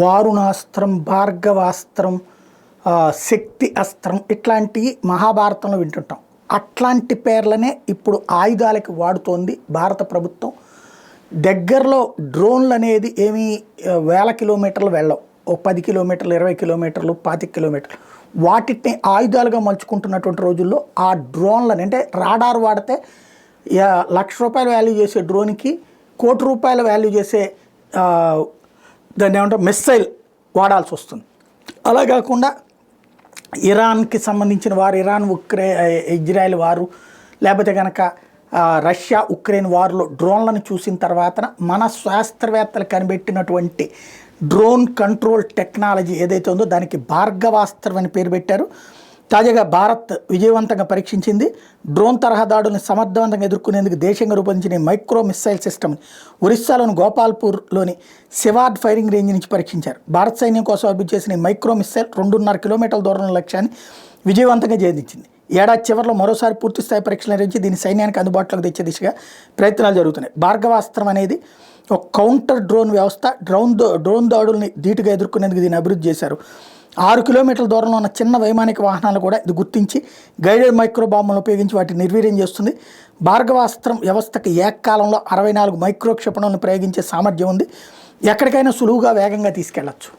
వారుణాస్త్రం, భార్గవాస్త్రం, శక్తి అస్త్రం ఇట్లాంటివి మహాభారతంలో వింటుంటాం. అట్లాంటి పేర్లనే ఇప్పుడు ఆయుధాలకి వాడుతోంది భారత ప్రభుత్వం. దగ్గరలో డ్రోన్లు అనేది ఏమీ వేల కిలోమీటర్లు వెళ్ళవు. ఓ 10 కిలోమీటర్లు, 20 కిలోమీటర్లు, 25 కిలోమీటర్లు వాటిని ఆయుధాలుగా మలుచుకుంటున్నటువంటి రోజుల్లో ఆ డ్రోన్లని అంటే రాడార్ వాడితే ₹1,00,000 వాల్యూ చేసే డ్రోన్కి ₹1,00,00,000 వాల్యూ చేసే దాన్ని ఏమంటారు మిస్సైల్ వాడాల్సి వస్తుంది. అలా కాకుండా ఇరాన్కి సంబంధించిన వారు, ఇరాన్ ఇజ్రాయెల్ వారు, లేకపోతే కనుక రష్యా ఉక్రెయిన్ వార్లో డ్రోన్లను చూసిన తర్వాత మన శాస్త్రవేత్తలు కనిపెట్టినటువంటి డ్రోన్ కంట్రోల్ టెక్నాలజీ ఏదైతే ఉందో దానికి భార్గవాస్త్రం అని పేరు పెట్టారు. తాజాగా భారత్ విజయవంతంగా పరీక్షించింది. డ్రోన్ తరహా దాడులను సమర్థవంతంగా ఎదుర్కొనేందుకు దేశంగా రూపొందించిన మైక్రో మిస్సైల్ సిస్టమ్ ఒరిస్సాలోని గోపాల్పూర్లోని శివార్డ్ ఫైరింగ్ రేంజ్ నుంచి పరీక్షించారు. భారత సైన్యం కోసం అభివృద్ధి చేసిన ఈ మైక్రో మిస్సైల్ 2.5 కిలోమీటర్ల దూరంలో లక్ష్యాన్ని విజయవంతంగా ఛేదించింది. ఏడాది చివరిలో మరోసారి పూర్తిస్థాయి పరీక్షలు నిర్వహించి దీన్ని సైన్యానికి అందుబాటులోకి తెచ్చే దిశగా ప్రయత్నాలు జరుగుతున్నాయి. భార్గవాస్త్రం అనేది ఒక కౌంటర్ డ్రోన్ వ్యవస్థ. డ్రోన్ దాడుల్ని ధీటుగా ఎదుర్కొనేందుకు దీన్ని అభివృద్ధి చేశారు. 6 కిలోమీటర్ల దూరంలో ఉన్న చిన్న వైమానిక వాహనాలు కూడా ఇది గుర్తించి గైడెడ్ మైక్రో బాంబులను ఉపయోగించి వాటిని నిర్వీర్యం చేస్తుంది. భార్గవాస్త్రం వ్యవస్థకి ఏకకాలంలో 64 మైక్రో క్షిపణులను ప్రయోగించే సామర్థ్యం ఉంది. ఎక్కడికైనా సులువుగా వేగంగా తీసుకెళ్లొచ్చు.